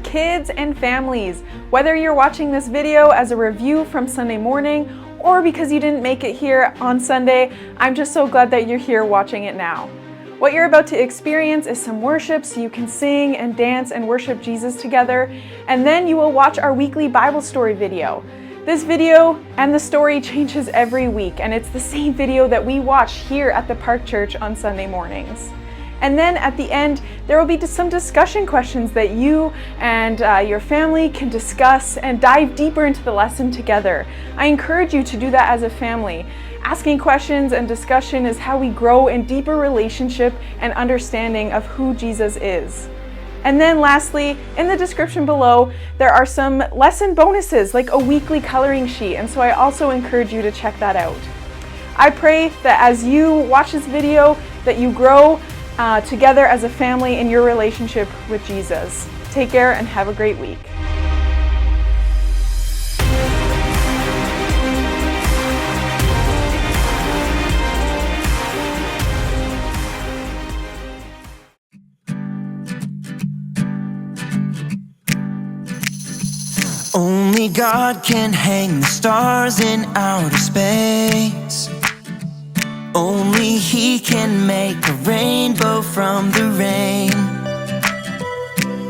kids and families. Whether you're watching this video as a review from Sunday morning or because you didn't make it here on Sunday, I'm just so glad that you're here watching it now. What you're about to experience is some worship so you can sing and dance and worship Jesus together, and then you will watch our weekly Bible story video. This video and the story changes every week, and it's the same video that we watch here at the Park Church on Sunday mornings. And then at the end, there will be some discussion questions that you and your family can discuss and dive deeper into the lesson together. I encourage you to do that as a family. Asking questions and discussion is how we grow in deeper relationship and understanding of who Jesus is. And then lastly, in the description below, there are some lesson bonuses like a weekly coloring sheet, and so I also encourage you to check that out. I pray that as you watch this video, that you grow together as a family in your relationship with Jesus. Take care and have a great week. Only God can hang the stars in outer space. Only He can make a rainbow from the rain.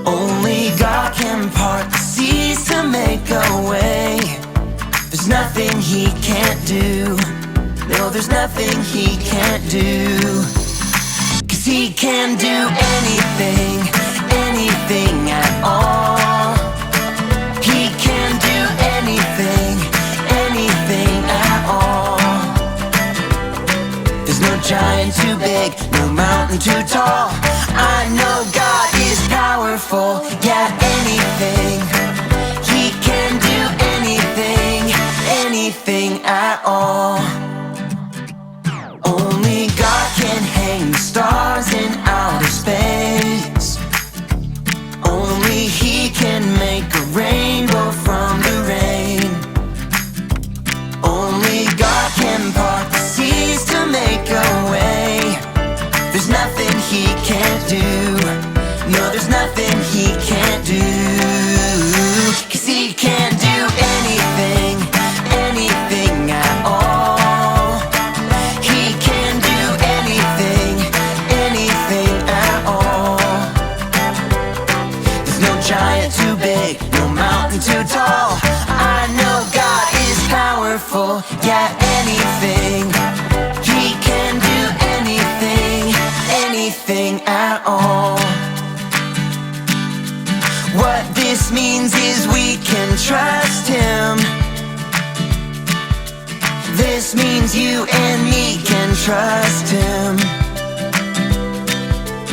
Only God can part the seas to make a way. There's nothing He can't do. No, there's nothing He can't do. 'Cause He can do anything, anything at all. He can do anything, anything at all. There's no giant too big, no mountain too tall. I know God is powerful, yeah, anything. He can do anything, anything at all. Only God can hang the stars in outer space. Only He can make a rainbow from the rain. Only God can part the seas to make a way. There's nothing He can't do. No, there's nothing He can't do. 'Cause He can do anything, anything at all. He can do anything, anything at all. There's no giant too big, no mountain too tall. I know God is powerful, yeah, anything. He can do anything, anything at all. What this means is we can trust Him. This means you and me can trust Him.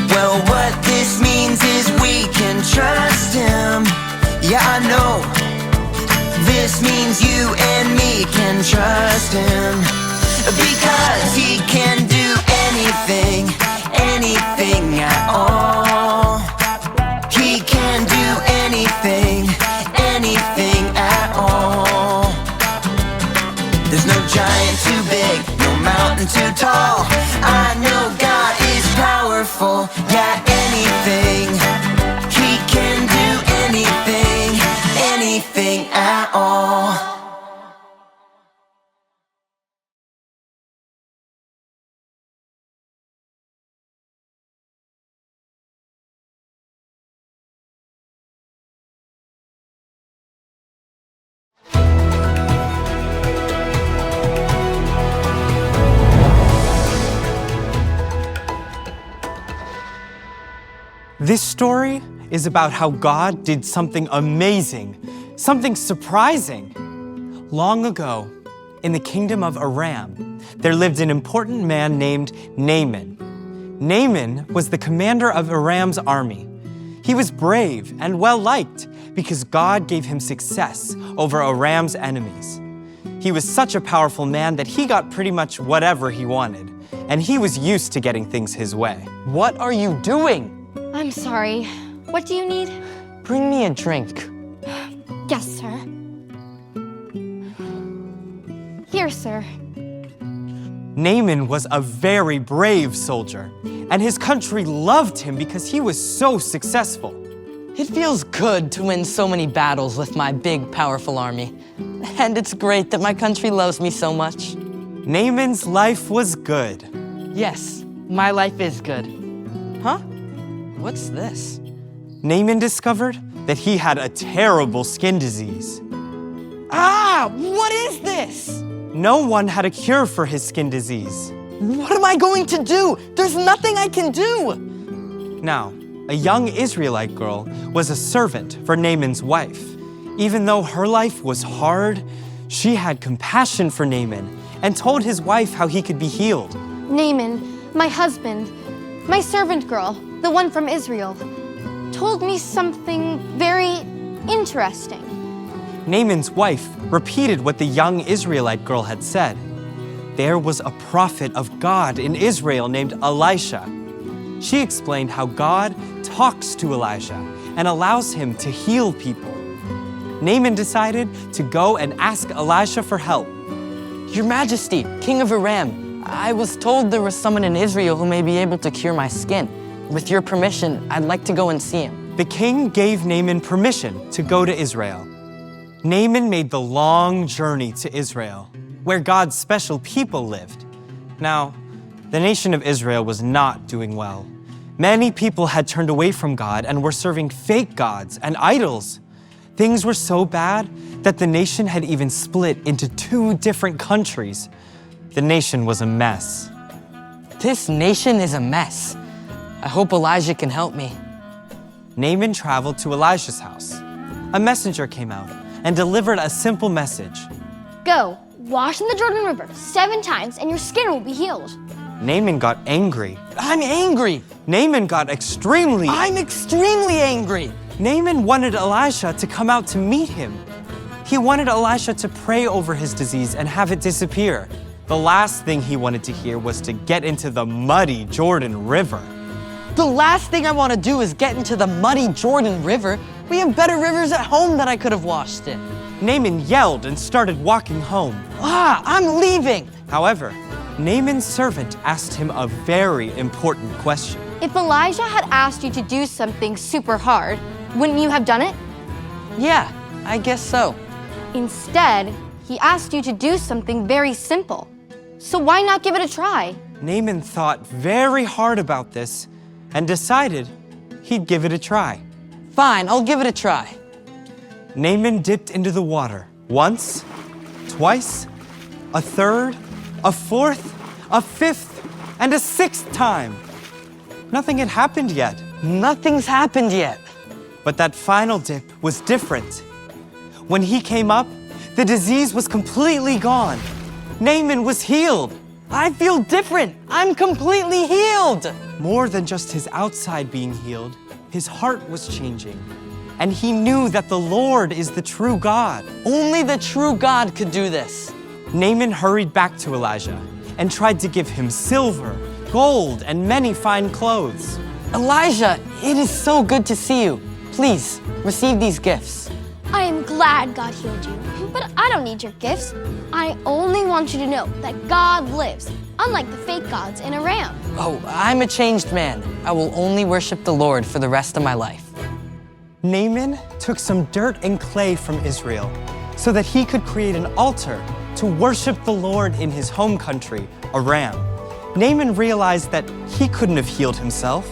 Well, what this means is we can trust Him. Yeah, I know. This means you and me can trust Him. Because He can do anything, anything at all. He can do anything, anything at all. There's no giant too big, no mountain too tall. I know God is powerful, yeah, anything. He can do anything, anything at all. This story is about how God did something amazing, something surprising. Long ago, in the kingdom of Aram, there lived an important man named Naaman. Naaman was the commander of Aram's army. He was brave and well-liked because God gave him success over Aram's enemies. He was such a powerful man that he got pretty much whatever he wanted, and he was used to getting things his way. What are you doing? I'm sorry. What do you need? Bring me a drink. Yes, sir. Here, sir. Naaman was a very brave soldier, and his country loved him because he was so successful. It feels good to win so many battles with my big, powerful army. And it's great that my country loves me so much. Naaman's life was good. Yes, my life is good. Huh? What's this? Naaman discovered that he had a terrible skin disease. Ah, what is this? No one had a cure for his skin disease. What am I going to do? There's nothing I can do. Now, a young Israelite girl was a servant for Naaman's wife. Even though her life was hard, she had compassion for Naaman and told his wife how he could be healed. Naaman, my husband, my servant girl, the one from Israel, told me something very interesting. Naaman's wife repeated what the young Israelite girl had said. There was a prophet of God in Israel named Elisha. She explained how God talks to Elijah and allows him to heal people. Naaman decided to go and ask Elisha for help. Your Majesty, King of Aram, I was told there was someone in Israel who may be able to cure my skin. With your permission, I'd like to go and see him. The king gave Naaman permission to go to Israel. Naaman made the long journey to Israel, where God's special people lived. Now, the nation of Israel was not doing well. Many people had turned away from God and were serving fake gods and idols. Things were so bad that the nation had even split into 2 different countries. The nation was a mess. This nation is a mess. I hope Elijah can help me. Naaman traveled to Elisha's house. A messenger came out and delivered a simple message. Go, wash in the Jordan River 7 times and your skin will be healed. Naaman got angry. I'm angry. Naaman got extremely I'm extremely angry. Naaman wanted Elisha to come out to meet him. He wanted Elisha to pray over his disease and have it disappear. The last thing he wanted to hear was to get into the muddy Jordan River. The last thing I want to do is get into the muddy Jordan River. We have better rivers at home that I could have washed in. Naaman yelled and started walking home. I'm leaving. However, Naaman's servant asked him a very important question. If Elijah had asked you to do something super hard, wouldn't you have done it? Yeah, I guess so. Instead, he asked you to do something very simple. So why not give it a try? Naaman thought very hard about this and decided he'd give it a try. Fine, I'll give it a try. Naaman dipped into the water once, twice, a third, a fourth, a fifth, and a 6th time. Nothing had happened yet. Nothing's happened yet. But that final dip was different. When he came up, the disease was completely gone. Naaman was healed. I feel different. I'm completely healed. More than just his outside being healed, his heart was changing. And he knew that the Lord is the true God. Only the true God could do this. Naaman hurried back to Elijah and tried to give him silver, gold, and many fine clothes. Elijah, it is so good to see you. Please, receive these gifts. I am glad God healed you, but I don't need your gifts. I only want you to know that God lives, unlike the fake gods in Aram. Oh, I'm a changed man. I will only worship the Lord for the rest of my life. Naaman took some dirt and clay from Israel so that he could create an altar to worship the Lord in his home country, Aram. Naaman realized that he couldn't have healed himself.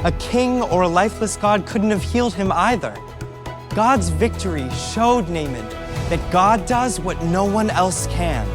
A king or a lifeless god couldn't have healed him either. God's victory showed Naaman that God does what no one else can.